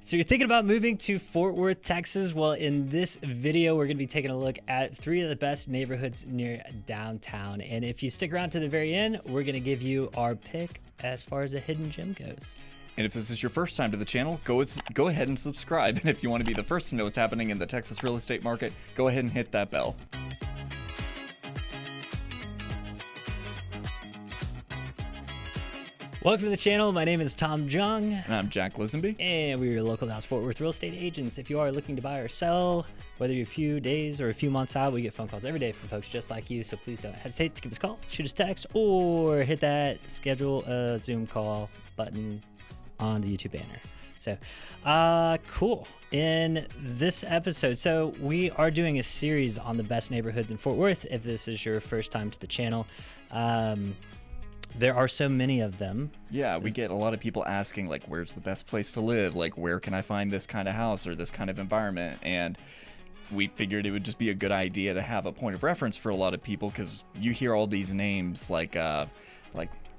So you're thinking about moving to Fort Worth, Texas? Well, in this video, we're going to be taking a look at 3 of the best neighborhoods near downtown. And if you stick around to the very end, we're going to give you our pick as far as a hidden gem goes. And if this is your first time to the channel, go ahead and subscribe. And if you want to be the first to know what's happening in the Texas real estate market, go ahead and hit that bell. Welcome to the channel. My name is Tom Jung. And I'm Jack Lisenby. And we're your local Dallas Fort Worth real estate agents. If you are looking to buy or sell, whether you're a few days or a few months out, we get phone calls every day from folks just like you. So please don't hesitate to give us a call, shoot us a text, or hit that schedule a Zoom call button on the YouTube banner. So, cool. In this episode, so we are doing a series on the best neighborhoods in Fort Worth. If this is your first time to the channel, there are so many of them. Yeah, we get a lot of people asking, like, where's the best place to live? Like, where can I find this kind of house or this kind of environment? And we figured it would just be a good idea to have a point of reference for a lot of people, because you hear all these names like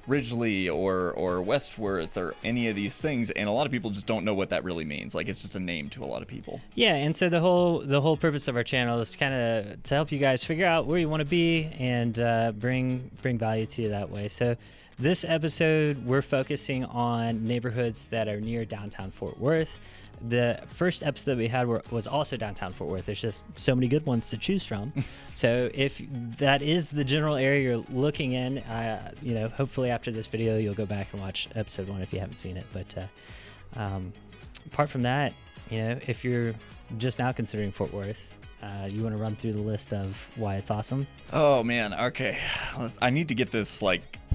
Ridglea or Westworth or any of these things, and a lot of people just don't know what that really means. Like, it's just a name to a lot of people. Yeah, and so the whole purpose of our channel is kind of to help you guys figure out where you want to be and bring value to you that way. So this episode, we're focusing on neighborhoods that are near downtown Fort Worth. The first episode we had was also downtown Fort Worth. There's just so many good ones to choose from. So if that is the general area you're looking in, hopefully after this video, you'll go back and watch episode 1 if you haven't seen it. But apart from that, if you're just now considering Fort Worth, you want to run through the list of why it's awesome? Oh man, okay. I need to get this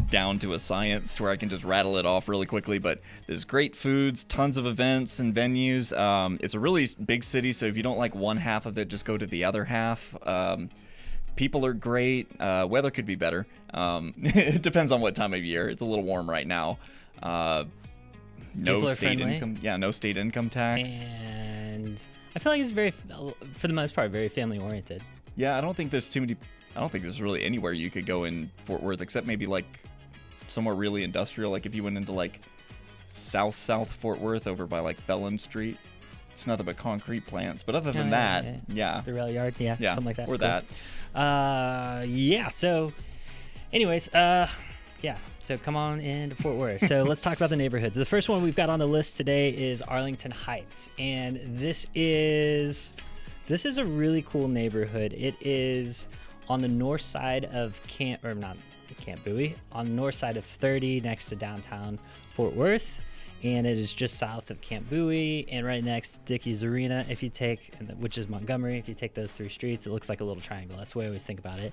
down to a science to where I can just rattle it off really quickly, but there's great foods, tons of events and venues. It's a really big city, so if you don't like one half of it, just go to the other half. People are great. Weather could be better. It depends on what time of year. It's a little warm right now. No state income. Yeah, no state income tax. And I feel like it's very, for the most part, very family oriented. Yeah, I don't think there's really anywhere you could go in Fort Worth except maybe somewhere really industrial. Like if you went into South Fort Worth over by Felon Street, it's nothing but concrete plants. But other than that, yeah. The rail yard, yeah, something like that. Or cool. that. Yeah. So, anyways, yeah, so come on into Fort Worth. So let's talk about the neighborhoods. The first one we've got on the list today is Arlington Heights, and this is a really cool neighborhood. It is on the north side of Camp Bowie, on the north side of 30, next to downtown Fort Worth, and it is just south of Camp Bowie and right next to Dickies Arena. Which is Montgomery, if you take those 3 streets, it looks like a little triangle. That's the way I always think about it.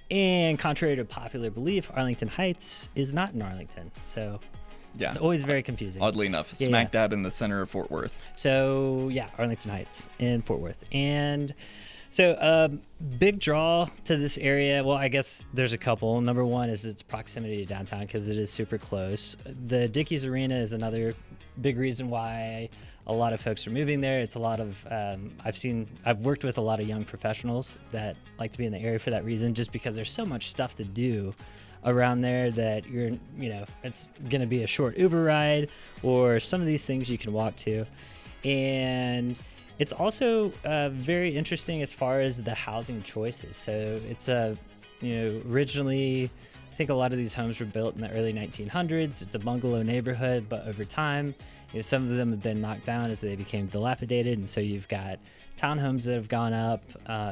And contrary to popular belief, Arlington Heights is not in Arlington. So yeah, it's always very confusing. Oddly enough, smack dab in the center of Fort Worth. So yeah, Arlington Heights in Fort Worth. And so big draw to this area, well, I guess there's a couple. Number one is its proximity to downtown because it is super close. The Dickies Arena is another big reason why a lot of folks are moving there. It's a lot of, I've worked with a lot of young professionals that like to be in the area for that reason, just because there's so much stuff to do around there that it's going to be a short Uber ride or some of these things you can walk to. And it's also very interesting as far as the housing choices. So it's originally, I think a lot of these homes were built in the early 1900s. It's a bungalow neighborhood, but over time, some of them have been knocked down as they became dilapidated. And so you've got townhomes that have gone up.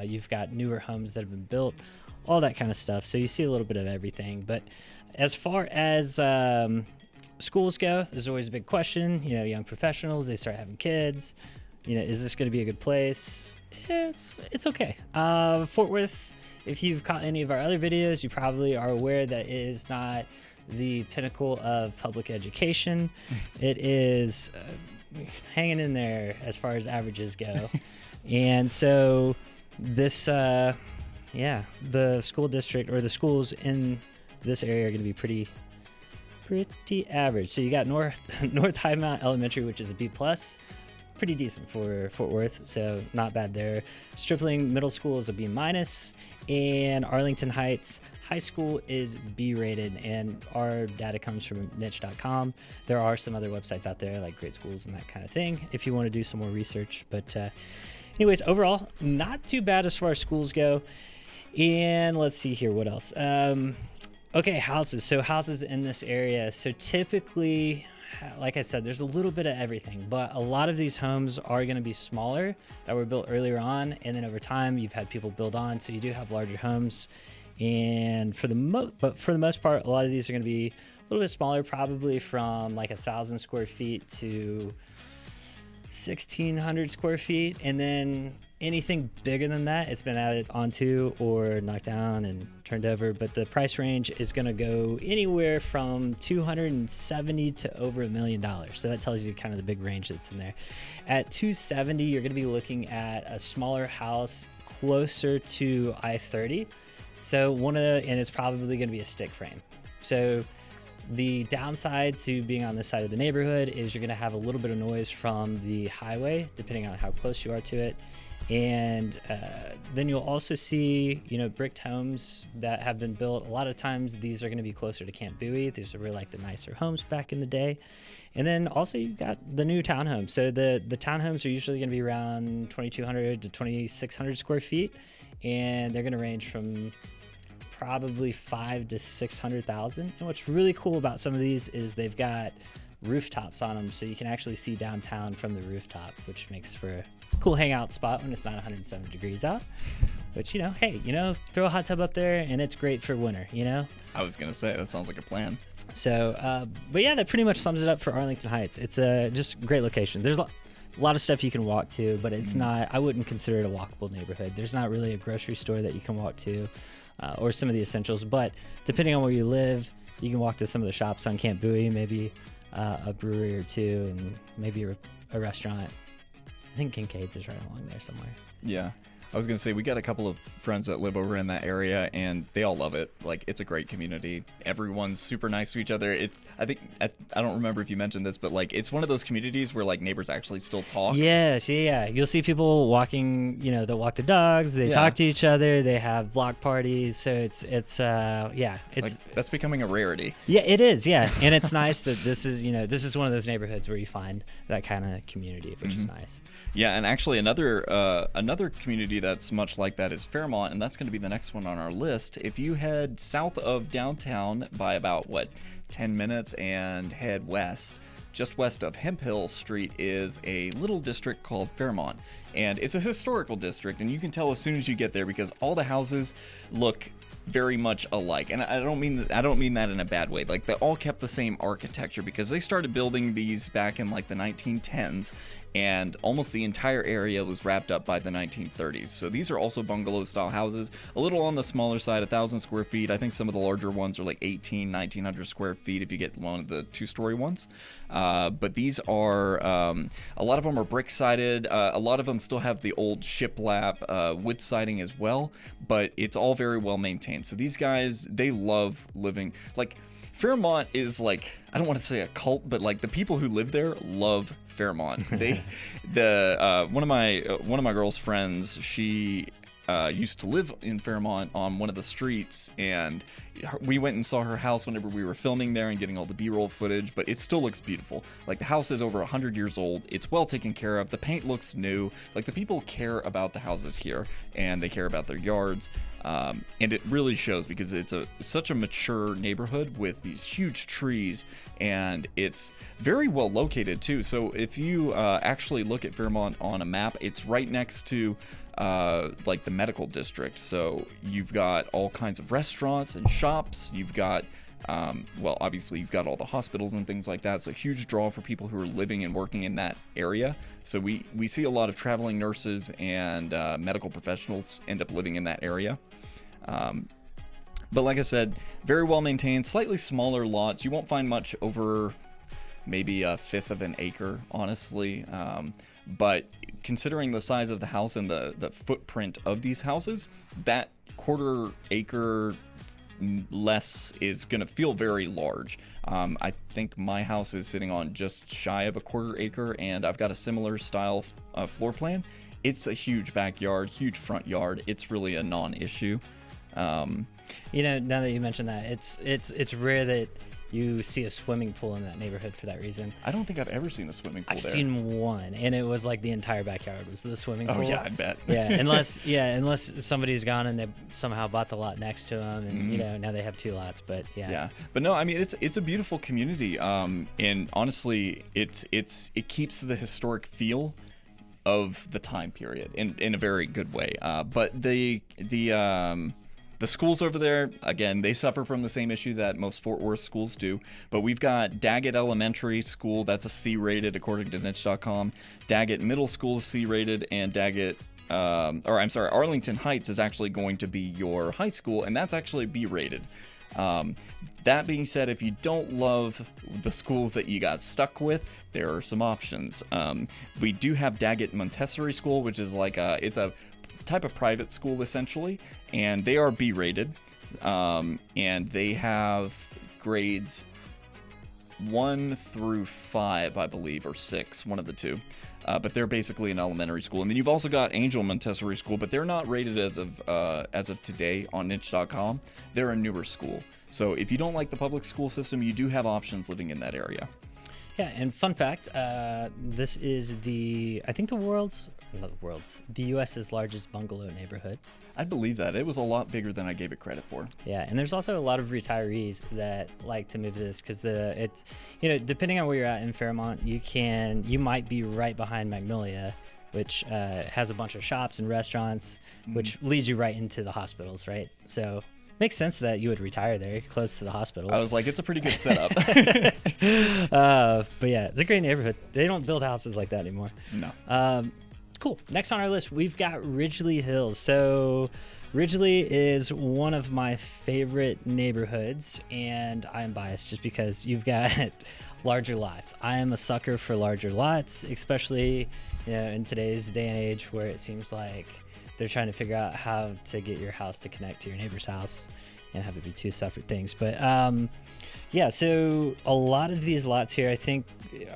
You've got newer homes that have been built, all that kind of stuff. So you see a little bit of everything. But as far as schools go, there's always a big question. Young professionals, they start having kids. Is this going to be a good place? It's okay. Fort Worth, if you've caught any of our other videos, you probably are aware that it is not the pinnacle of public education. It is hanging in there as far as averages go. And so this, the school district or the schools in this area are going to be pretty average. So you got North Highmount Elementary, which is a B+. Pretty decent for Fort Worth, so not bad there. Stripling Middle School is a B-, and Arlington Heights high school is B rated, and our data comes from niche.com. There are some other websites out there like Great Schools and that kind of thing if you want to do some more research. But anyways, overall, not too bad as far as schools go. And let's see here, what else? Okay, houses. So houses in this area. So typically, like I said, there's a little bit of everything, but a lot of these homes are going to be smaller that were built earlier on, and then over time you've had people build on, so you do have larger homes. And for the most part, a lot of these are going to be a little bit smaller, probably from like 1,000 square feet to 1,600 square feet, and then anything bigger than that, it's been added onto or knocked down and turned over. But the price range is going to go anywhere from $270 to over $1 million. So that tells you kind of the big range that's in there. At $270, you're going to be looking at a smaller house closer to I-30. So and it's probably going to be a stick frame. So the downside to being on this side of the neighborhood is you're going to have a little bit of noise from the highway, depending on how close you are to it. And then you'll also see, bricked homes that have been built. A lot of times these are going to be closer to Camp Bowie. These are really like the nicer homes back in the day. And then also you've got the new townhomes. So the townhomes are usually going to be around 2,200 to 2,600 square feet. And they're going to range from probably 500,000 to 600,000. And what's really cool about some of these is they've got rooftops on them, so you can actually see downtown from the rooftop, which makes for a cool hangout spot when it's not 107 degrees out. Which, hey, throw a hot tub up there, and it's great for winter, I was gonna say, that sounds like a plan. So, but yeah, that pretty much sums it up for Arlington Heights. It's just a great location. There's a lot of stuff you can walk to, but it's not, I wouldn't consider it a walkable neighborhood. There's not really a grocery store that you can walk to, or some of the essentials, but depending on where you live, you can walk to some of the shops on Camp Bowie, maybe a brewery or two, and maybe a restaurant. I think Kincaid's is right along there somewhere. Yeah. I was going to say, we got a couple of friends that live over in that area, and they all love it. Like, it's a great community. Everyone's super nice to each other. I don't remember if you mentioned this, but, like, it's one of those communities where, like, neighbors actually still talk. Yes, yeah. You'll see people walking, they'll walk the dogs, they talk to each other, they have block parties. So it's like, that's becoming a rarity. Yeah, it is, yeah. And it's nice that this is one of those neighborhoods where you find that kind of community, which is nice. Yeah, and actually another community that's much like that is Fairmount, and that's going to be the next one on our list. If you head south of downtown by about 10 minutes and head west, just west of Hemphill Street is a little district called Fairmount, and it's a historical district, and you can tell as soon as you get there because all the houses look very much alike, and I don't mean that in a bad way. Like, they all kept the same architecture because they started building these back in like the 1910s, and almost the entire area was wrapped up by the 1930s. So these are also bungalow style houses, a little on the smaller side, 1,000 square feet. I think some of the larger ones are like 1,900 square feet if you get one of the 2-story ones. But these are, a lot of them are brick sided. A lot of them still have the old shiplap wood siding as well, but it's all very well maintained. So these guys, they love living, like, Fairmount is like, I don't want to say a cult, but like the people who live there love Fairmount. One of my girl's friends, she used to live in Fairmount on one of the streets, and we went and saw her house whenever we were filming there and getting all the B-roll footage, but it still looks beautiful. Like, the house is over 100 years old. It's well taken care of. The paint looks new. Like, the people care about the houses here, and they care about their yards. And it really shows because it's such a mature neighborhood with these huge trees, and it's very well located too. So if you actually look at Fairmount on a map, it's right next to like the medical district. So you've got all kinds of restaurants and shops. You've got obviously you've got all the hospitals and things like that. It's a huge draw for people who are living and working in that area. So we see a lot of traveling nurses and medical professionals end up living in that area. But like I said, very well maintained, slightly smaller lots. You won't find much over maybe a fifth of an acre, honestly. But considering the size of the house and the footprint of these houses, that quarter acre less is going to feel very large. I think my house is sitting on just shy of a quarter acre, and I've got a similar style floor plan. It's a huge backyard, huge front yard. It's really a non-issue. Now that you mentioned that, it's rare that you see a swimming pool in that neighborhood for that reason. I don't think I've ever seen a swimming pool I've there. seen one, and it was like the entire backyard was the swimming pool. Oh yeah, I bet. Yeah, unless somebody's gone and they somehow bought the lot next to them, and now they have 2 lots. But yeah, but no, I mean it's a beautiful community, and honestly, it keeps the historic feel of the time period in a very good way. But the schools over there, again, they suffer from the same issue that most Fort Worth schools do. But we've got Daggett Elementary School, that's a C-rated according to niche.com. Daggett Middle School is C-rated, and Arlington Heights is actually going to be your high school, and that's actually B-rated. That being said, if you don't love the schools that you got stuck with, there are some options. We do have Daggett Montessori School, which is like it's a type of private school essentially, and they are B-rated, and they have grades 1 through 5, I believe, or 6, one of the two. But they're basically an elementary school. And then you've also got Angel Montessori School, but they're not rated as of today on niche.com. They're a newer school. So if you don't like the public school system, you do have options living in that area. Yeah, and fun fact, this is the U.S.'s largest bungalow neighborhood. I believe that. It was a lot bigger than I gave it credit for. Yeah, and there's also a lot of retirees that like to move to this because it's depending on where you're at in Fairmount, you might be right behind Magnolia, which has a bunch of shops and restaurants, which leads you right into the hospitals, right? So makes sense that you would retire there, close to the hospitals. I was like, it's a pretty good setup. But yeah, it's a great neighborhood. They don't build houses like that anymore. No. Cool. Next on our list, we've got Ridglea Hills. So Ridglea is one of my favorite neighborhoods, and I'm biased just because you've got larger lots. I am a sucker for larger lots, especially in today's day and age where it seems like they're trying to figure out how to get your house to connect to your neighbor's house and have it be 2 separate things. But so a lot of these lots here, I think,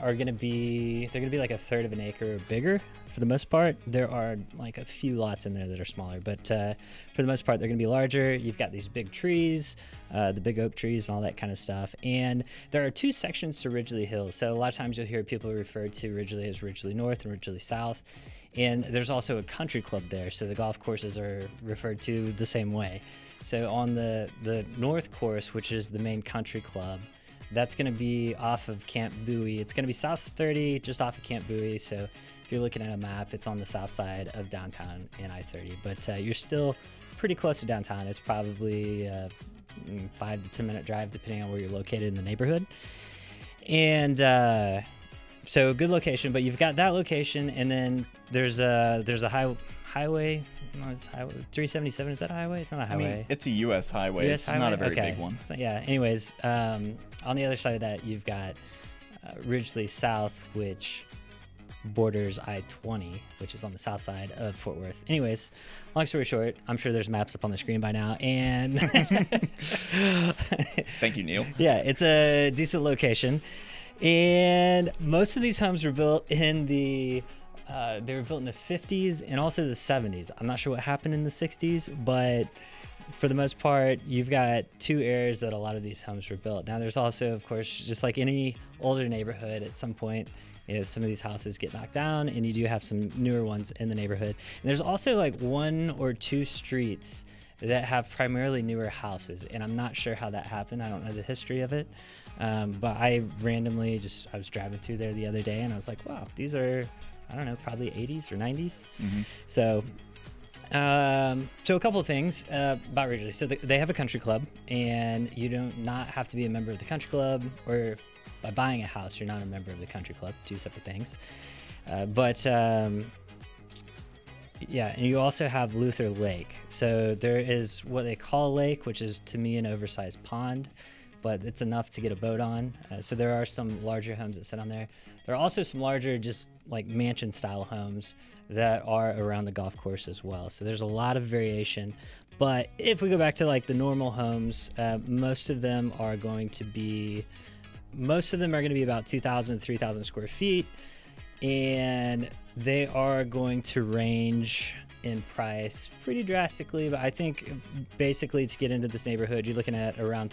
are going to be like 1/3 of an acre or bigger. For the most part, there are like a few lots in there that are smaller, but for the most part, they're going to be larger. You've got these big trees, the big oak trees and all that kind of stuff. And there are 2 sections to Ridglea Hills. So a lot of times you'll hear people refer to Ridglea as Ridglea North and Ridglea South. And there's also a country club there, so the golf courses are referred to the same way. So on the north course, which is the main country club, that's going to be off of Camp Bowie. It's going to be South 30, just off of Camp Bowie. So if you're looking at a map, it's on the south side of downtown and I-30. But you're still pretty close to downtown. It's probably a 5 to 10 minute drive, depending on where you're located in the neighborhood. And so good location, but you've got that location, and then there's a highway. No, it's highway 377. Is that a highway? It's not a highway. I mean, it's a U.S. highway. It's not a very big one. So, yeah. Anyways, on the other side of that, you've got Ridglea South, which borders I-20, which is on the south side of Fort Worth. Anyways, long story short, I'm sure there's maps up on the screen by now, and Thank you, Neil. Yeah, it's a decent location, and most of these homes were built in the 50s and also the 70s. I'm not sure what happened in the 60s, but for the most part, you've got 2 eras that a lot of these homes were built. Now, there's also, of course, just like any older neighborhood, at some point, some of these houses get knocked down, and you do have some newer ones in the neighborhood. And there's also like 1 or 2 streets that have primarily newer houses, and I'm not sure how that happened. I don't know the history of it, but I randomly I was driving through there the other day, and I was like, wow, these are, I don't know, probably 80s or 90s. Mm-hmm. So a couple of things about Ridglea. So they have a country club, and you do not have to be a member of the country club, or by buying a house, you're not a member of the country club. 2 separate things. Yeah, and you also have Luther Lake. So there is what they call a lake, which is to me an oversized pond, but it's enough to get a boat on. So there are some larger homes that sit on there. There are also some larger, just like mansion style homes that are around the golf course as well. So there's a lot of variation. But if we go back to like the normal homes, most of them are going to be about 2,000 to 3,000 square feet, and they are going to range in price pretty drastically, but I think basically to get into this neighborhood, you're looking at around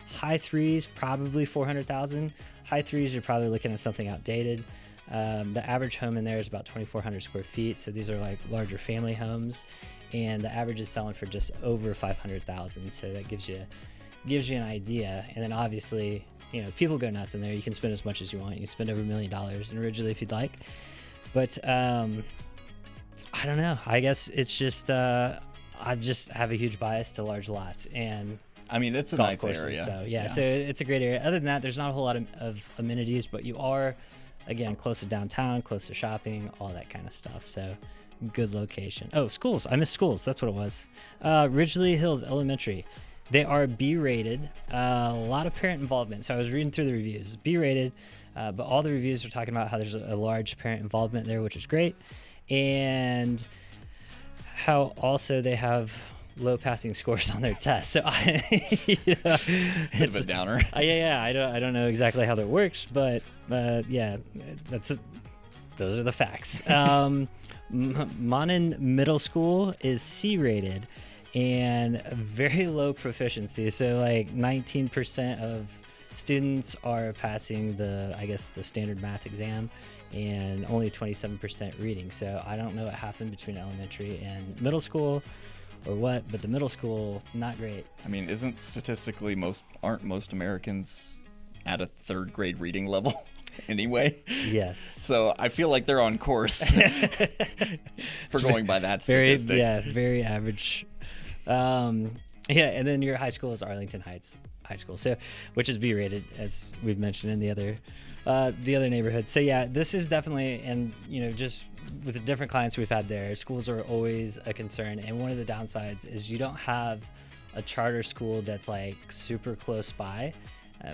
high threes, probably 400,000. High threes, you're probably looking at something outdated. The average home in there is about 2,400 square feet, so these are like larger family homes, and the average is selling for just over 500,000. So that gives you an idea. And then obviously, people go nuts in there. You can spend as much as you want. You can spend over $1 million in Ridglea if you'd like. But I don't know. I guess it's just I just have a huge bias to large lots and I mean, it's a golf nice courses. area. So so it's a great area. Other than that, there's not a whole lot of amenities, but you are, again, close to downtown, close to shopping, all that kind of stuff. So good location. Oh, schools. I missed schools. That's what it was. Ridglea Hills Elementary. They are B-rated. A lot of parent involvement. So I was reading through the reviews. B-rated, but all the reviews are talking about how there's a large parent involvement there, which is great. And how also they have low passing scores on their tests. So Bit of a downer. I don't know exactly how that works, but yeah, those are the facts. Monon Middle School is C-rated and very low proficiency. So like 19% of students are passing the standard math exam, and only 27% reading. So I don't know what happened between elementary and middle school or what, but the middle school, not great. I mean, isn't statistically aren't most Americans at a third grade reading level anyway? Yes. So I feel like they're on course for going by that statistic. Very average. And then your high school is Arlington Heights High School, so which is B-rated, as we've mentioned in the other neighborhoods. So yeah, this is definitely, and just with the different clients we've had there, schools are always a concern. And one of the downsides is you don't have a charter school that's like super close by,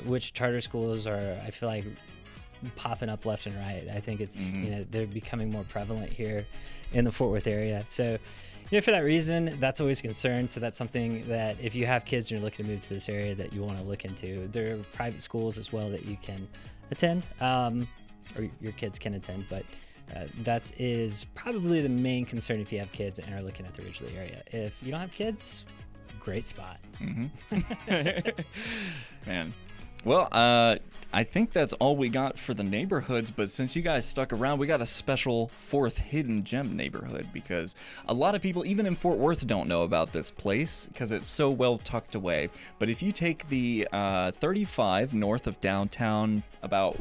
which charter schools are, I feel like, popping up left and right. I think it's they're becoming more prevalent here in the Fort Worth area. So for that reason, that's always a concern. So that's something that if you have kids and you're looking to move to this area, that you want to look into. There are private schools as well that you can attend, or your kids can attend, but that is probably the main concern if you have kids and are looking at the Ridglea area. If you don't have kids, great spot. Man. Well, I think that's all we got for the neighborhoods, but since you guys stuck around, we got a special fourth hidden gem neighborhood, because a lot of people, even in Fort Worth, don't know about this place because it's so well tucked away. But if you take the 35 north of downtown, about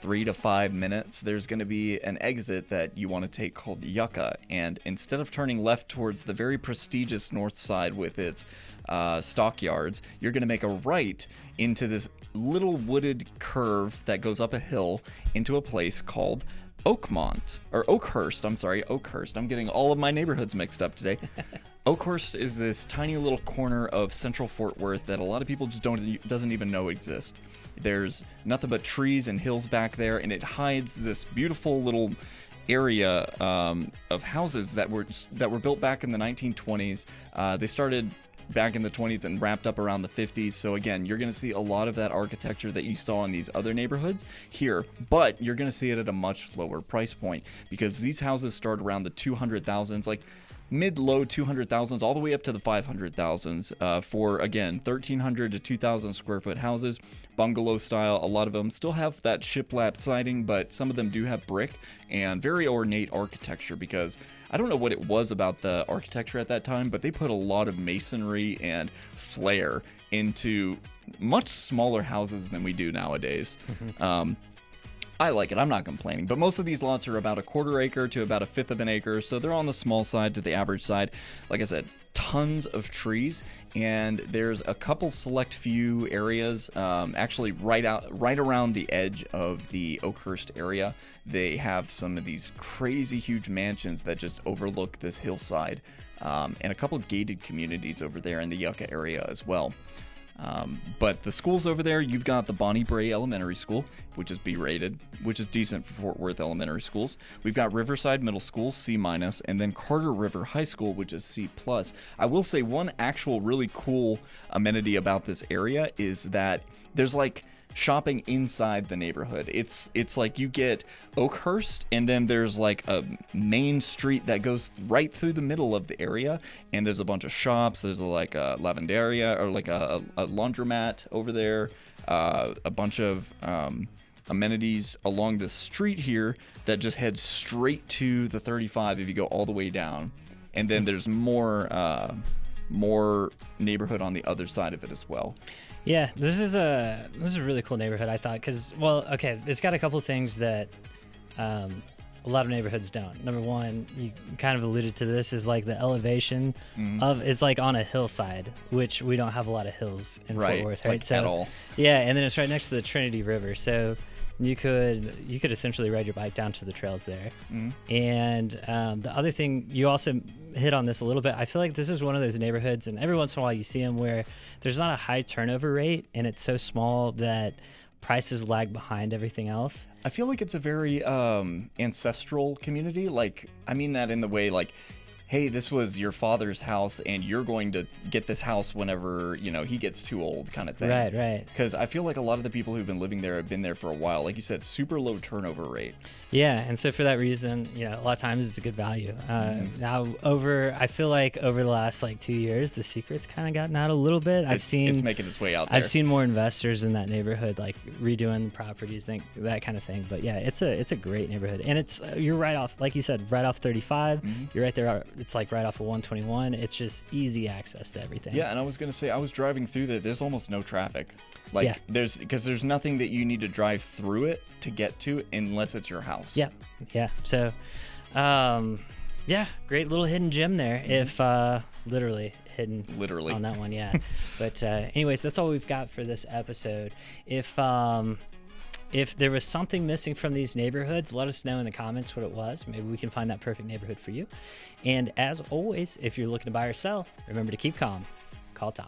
3 to 5 minutes, there's going to be an exit that you want to take called Yucca, and instead of turning left towards the very prestigious north side with its stockyards, you're going to make a right into this little wooded curve that goes up a hill into a place called Oakhurst. I'm getting all of my neighborhoods mixed up today. Oakhurst is this tiny little corner of central Fort Worth that a lot of people just doesn't even know exist. There's nothing but trees and hills back there, and it hides this beautiful little area of houses that were built back in the 1920s. They started back in the 20s and wrapped up around the 50s. So again, you're going to see a lot of that architecture that you saw in these other neighborhoods here, but you're going to see it at a much lower price point, because these houses start around the 200,000s, like mid-low 200,000s, all the way up to the 500,000s for, again, 1,300 to 2,000 square foot houses, bungalow style. A lot of them still have that shiplap siding, but some of them do have brick and very ornate architecture, because I don't know what it was about the architecture at that time, but they put a lot of masonry and flair into much smaller houses than we do nowadays. I like it. I'm not complaining. But most of these lots are about a quarter acre to about a fifth of an acre, so they're on the small side to the average side. Like I said, tons of trees, and there's a couple select few areas, actually right around the edge of the Oakhurst area. They have some of these crazy huge mansions that just overlook this hillside, and a couple gated communities over there in the Yucca area as well. But the schools over there, you've got the Bonnie Bray Elementary School, which is B-rated, which is decent for Fort Worth elementary schools. We've got Riverside Middle School, C-, and then Carter River High School, which is C+. I will say one actual really cool amenity about this area is that there's like shopping inside the neighborhood. It's like you get Oakhurst, and then there's like a main street that goes right through the middle of the area, and there's a bunch of shops. There's like a lavanderia, or like a laundromat over there, a bunch of amenities along the street here that just head straight to the 35 if you go all the way down. And then there's more neighborhood on the other side of it as well. Yeah, this is a really cool neighborhood, I thought, because, well, okay, it's got a couple things that a lot of neighborhoods don't. Number one, you kind of alluded to this, is like the elevation of, it's like on a hillside, which we don't have a lot of hills in Fort Worth, right? Like at all. Yeah, and then it's right next to the Trinity River, so you could essentially ride your bike down to the trails there. And the other thing, you also hit on this a little bit, I feel like this is one of those neighborhoods, and every once in a while you see them, where there's not a high turnover rate, and it's so small that prices lag behind everything else. I feel like it's a very ancestral community. Like, I mean that in the way, like, hey, this was your father's house, and you're going to get this house whenever, you know, he gets too old, kind of thing. Right. Because I feel like a lot of the people who've been living there have been there for a while. Like you said, super low turnover rate. Yeah, and so for that reason, you know, a lot of times it's a good value. Now, I feel like over the last like 2 years, the secret's kind of gotten out a little bit. It's making its way out there. I've seen more investors in that neighborhood, like redoing the properties, that kind of thing. But yeah, it's a great neighborhood, and it's you're right off, like you said, right off 35. You're right there. It's like right off of 121. It's just easy access to everything. Yeah, and I was gonna say, I was driving through there. There's almost no traffic. Like, there's nothing that you need to drive through it to get to unless it's your house. Yeah. So, great little hidden gem there. If literally on that one, yeah. But anyways, that's all we've got for this episode. If there was something missing from these neighborhoods, let us know in the comments what it was. Maybe we can find that perfect neighborhood for you. And as always, if you're looking to buy or sell, remember to keep calm. Call Tom.